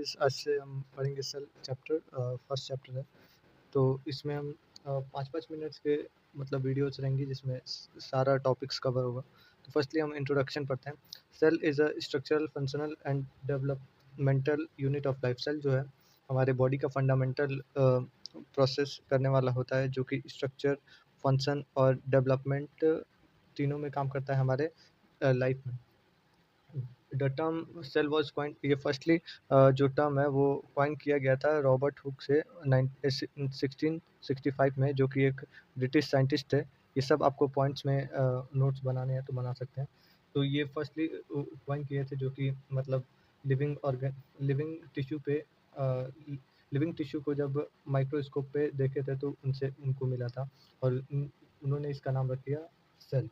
Guys, आज से हम पढ़ेंगे सेल चैप्टर। फर्स्ट चैप्टर है। तो इसमें हम 5-5 मिनट्स के मतलब वीडियोस रहेंगी जिसमें सारा टॉपिक्स कवर होगा। तो फर्स्टली हम इंट्रोडक्शन पढ़ते हैं। Cell is a structural, functional and developmental unit of life. Cell जो है हमारे बॉडी का फंडामेंटल प्रोसेस करने वाला होता है, जो कि स्ट्रक्चर, फंक्शन और डेवलपमेंट तीनों में काम करता है हमारे लाइफ में। The term cell was coin, ये फर्स्टली जो टर्म है वो कॉइन किया गया था रॉबर्ट हुक से 1665 में, जो कि एक ब्रिटिश साइंटिस्ट है। ये सब आपको पॉइंट्स में नोट्स बनाने हैं तो बना सकते हैं। तो ये फर्स्टली कॉइन किए थे, जो कि मतलब लिविंग टिश्यू पे लिविंग टिश्यू को जब माइक्रोस्कोप पे देखे थे तो उनको मिला था, और उन्होंने इसका नाम रख दिया सेल।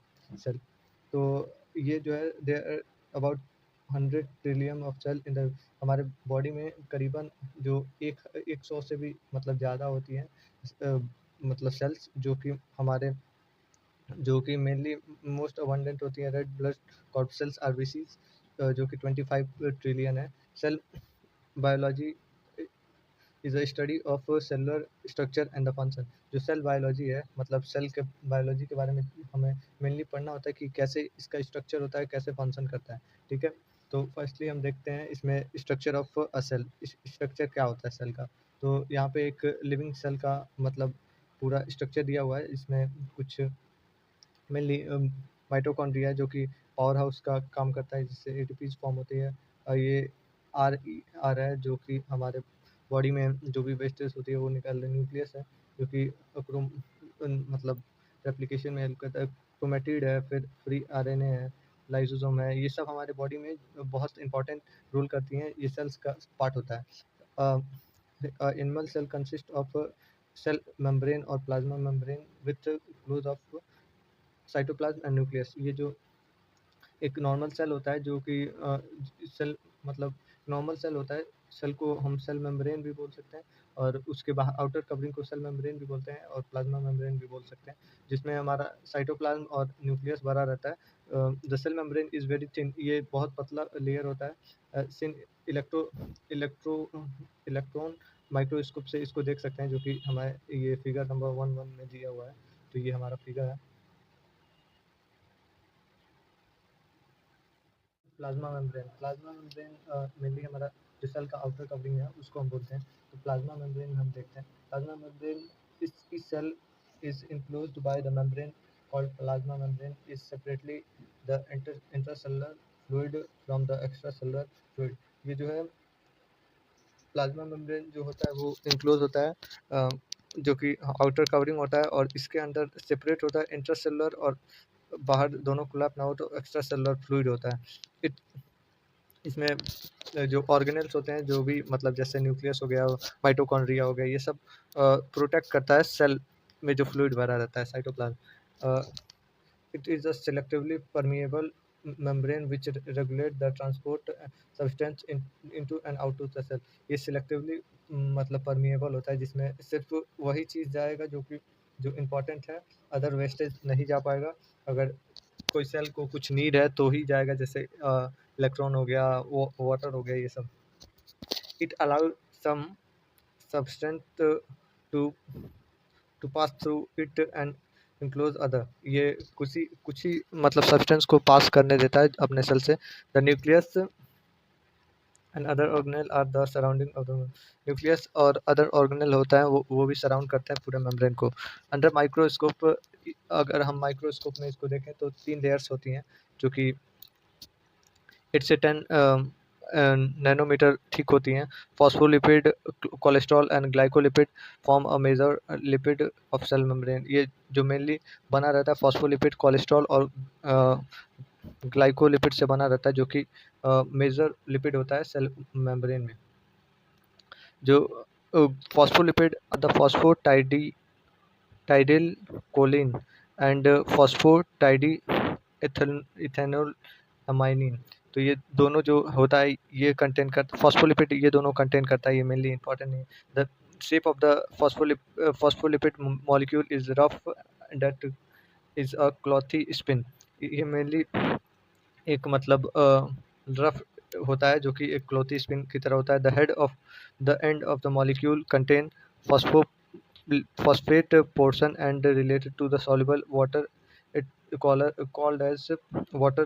तो ये जो है there about 100 trillion of cell in the, हमारे बॉडी में करीबन जो 100 से भी मतलब ज़्यादा होती हैं मतलब सेल्स, जो कि मेनली मोस्ट अबंडेंट होती है रेड ब्लड कॉर्पसेल्स आरबीसीज, जो कि 25 ट्रिलियन है। Cell biology is a study of cellular structure and the function. जो सेल बायोलॉजी है मतलब सेल के बायोलॉजी के बारे में हमें मेनली पढ़ना होता है कि कैसे इसका स्ट्रक्चर होता है, कैसे फंक्शन करता है। ठीक है, तो फर्स्टली हम देखते हैं इसमें structure of a cell. Structure क्या होता है सेल का। तो यहाँ पे एक लिविंग सेल का मतलब पूरा स्ट्रक्चर दिया हुआ है। इसमें कुछ मेनली माइटोकॉन्ड्रिया, जो कि पावर हाउस का काम करता है, जिससे एटीपीज फॉर्म होती है। और ये आर है, जो कि हमारे बॉडी में जो भी वेस्टेज होती है वो निकाल रहे। न्यूक्लियस है, जो कि मतलब रेप्लिकेशन में हेल्प करता है। क्रोमेटिड है, फिर फ्री आरएनए है, लाइसोसोम है। ये सब हमारे बॉडी में बहुत इंपॉर्टेंट रोल करती हैं, ये सेल्स का पार्ट होता है। Animal cell consist of cell membrane और plasma membrane with close of cytoplasm and nucleus. ये जो एक नॉर्मल सेल होता है, जो कि सेल मतलब नॉर्मल सेल होता है, सेल को हम सेल मेम्ब्रेन भी बोल सकते हैं, और उसके बाहर आउटर कवरिंग को सेल मेम्ब्रेन भी बोलते हैं, और प्लाज्मा मेम्ब्रेन भी बोल सकते हैं, जिसमें हमारा साइटोप्लाज्म और न्यूक्लियस भरा रहता है। The cell membrane is very thin, ये बहुत पतला लेयर होता है। सिन इलेक्ट्रॉन माइक्रोस्कोप से इसको देख सकते हैं, जो कि हमारे ये फिगर नंबर 11 में दिया हुआ है। तो ये हमारा फिगर है। प्लाज्मा मेम्ब्रेन मेनली हमारा जो सेल का आउटर कवरिंग है उसको हम बोलते हैं। तो प्लाज्मा मेम्ब्रेन हम देखते हैं। प्लाज्मा मेम्ब्रेन इस cell is enclosed by the membrane called plasma membrane is separately the intracellular fluid from the extracellular fluid। ये जो है प्लाज्मा मेम्ब्रेन जो होता है वो इनक्लोज होता है, जो कि आउटर कवरिंग होता है, और इसके अंदर सेपरेट होता है इंट्रासेलुलर, और बाहर दोनों कोलैप ना हो तो एक्स्ट्रा सेलुलर फ्लूइड होता है। इसमें जो ऑर्गेनेल्स होते हैं, जो भी मतलब जैसे न्यूक्लियस हो गया, माइटोकॉन्ड्रिया हो गया, ये सब प्रोटेक्ट करता है सेल में जो फ्लूइड भरा रहता है cytoplasm. It is a selectively permeable membrane which regulate the transport substance into and out of the cell। ये selectively मतलब permeable होता है, जिसमें सिर्फ वही चीज़ जाएगा जो इम्पोर्टेंट है, अदर वेस्टेज नहीं जा पाएगा। अगर कोई सेल को कुछ नीड है तो ही जाएगा, जैसे इलेक्ट्रॉन हो गया, वाटर हो गया, ये सब। It allow some substance to pass through it and enclose other. ये कुछ ही मतलब सब्सटेंस को पास करने देता है अपने सेल से। The nucleus and other organelle are the surrounding of the nucleus, और अदर ऑर्गेनेल होता है वो भी सराउंड करते हैं पूरे मेम्ब्रेन को। अंडर माइक्रोस्कोप, अगर हम माइक्रोस्कोप में इसको देखें तो 3 लेयर्स होती हैं, जो कि 8 से 10 नैनोमीटर ठीक होती हैं। Phospholipid, cholesterol and glycolipid form a major lipid of cell membrane. ये जो मेनली बना रहता है फॉस्फोलिपिड, कोलेस्ट्रॉल और ग्लाइकोलिपिड से बना रहता है, जो कि मेजर लिपिड होता है सेल मेम्ब्रेन में। जो फॉस्फोलिपिड द टाइडिल choline and phosphatidyl ethanolamine. तो ये दोनों जो होता है ये कंटेन करता, फॉस्फोलिपिड ये दोनों कंटेन करता है, ये मेनली इंपॉर्टेंट है। The shape of the phospholipid molecule is rough that is a clothespin. ये मेनली एक मतलब रफ होता है जो कि एक क्लॉथी स्पिन की तरह होता है। The end of the molecule contain phospho phosphate portion and related to the soluble water, it called as water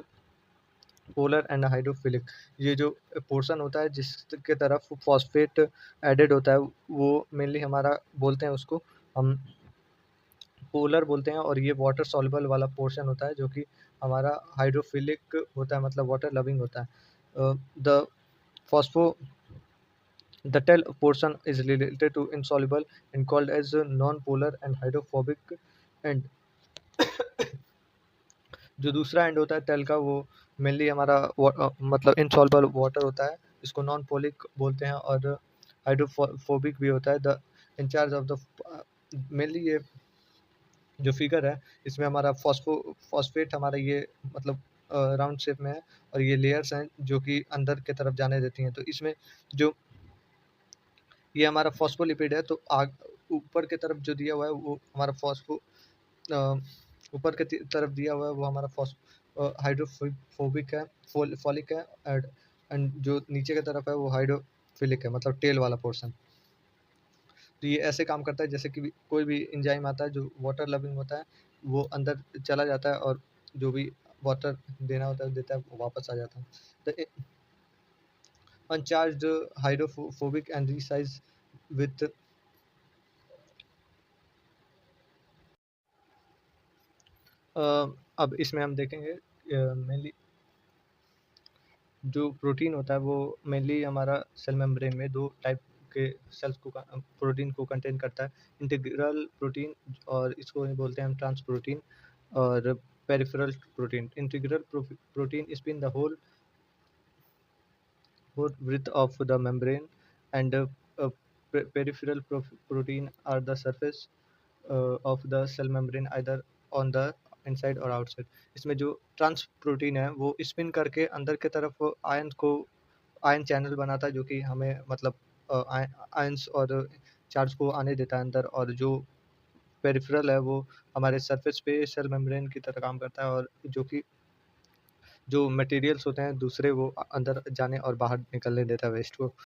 polar and hydrophilic. ये जो पोर्शन होता है जिसके तरफ फॉस्फेट एडेड होता है वो मेनली हमारा बोलते हैं उसको हम पोलर बोलते हैं, और ये वाटर सॉल्युबल वाला पोर्शन होता है जो कि हमारा हाइड्रोफिलिक होता है, मतलब वाटर लविंग होता है। The phospho The tail portion is related to insoluble and called as non-polar and hydrophobic end। जो दूसरा एंड होता है टेल का वो मेनली हमारा मतलब इनसॉल्युबल वाटर होता है, इसको नॉन पोलिक बोलते हैं, और हाइड्रोफोबिक भी होता है। The in charge of the mainly ये जो फिगर है इसमें हमारा फॉस्फेट हमारा ये मतलब राउंड शेप में है, और ये लेयर्स हैं जो कि अंदर की तरफ जाने देती हैं। तो इसमें जो ये हमारा फॉस्फोलिपिड है, तो ऊपर की तरफ जो दिया हुआ है वो हमारा ऊपर की तरफ दिया हुआ है वो हमारा हाइड्रोफोबिक है, फॉलिक है, एंड जो नीचे की तरफ है वो हाइड्रोफिलिक है, मतलब टेल वाला पोर्शन। तो ये ऐसे काम करता है जैसे कि कोई भी एंजाइम आता है जो वाटर लविंग होता है वो अंदर चला जाता है, और जो भी वाटर देना होता है देता है, वो वापस आ जाता है। तो uncharged hydrophobic and resize with अब इसमें हम देखेंगे मेनली जो प्रोटीन होता है वो मेनली हमारा सेल मेम्ब्रेन में दो टाइप के सेल्स को प्रोटीन को कंटेन करता है। इंटीग्रल प्रोटीन, और इसको बोलते हैं हम ट्रांस प्रोटीन, और peripheral protein. Integral protein is been the whole width of the membrane, and peripheral protein are the surface of the cell membrane either on the inside और outside. इसमें जो trans protein है वो spin करके अंदर की तरफ आयन चैनल बनाता है जो कि हमें मतलब आयंस और चार्ज को आने देता है अंदर, और जो पेरिफेरल है वो हमारे सरफेस पे सेल मेम्ब्रेन की तरह काम करता है, और जो कि जो मटेरियल्स होते हैं दूसरे वो अंदर जाने और बाहर निकलने देता है वेस्ट को।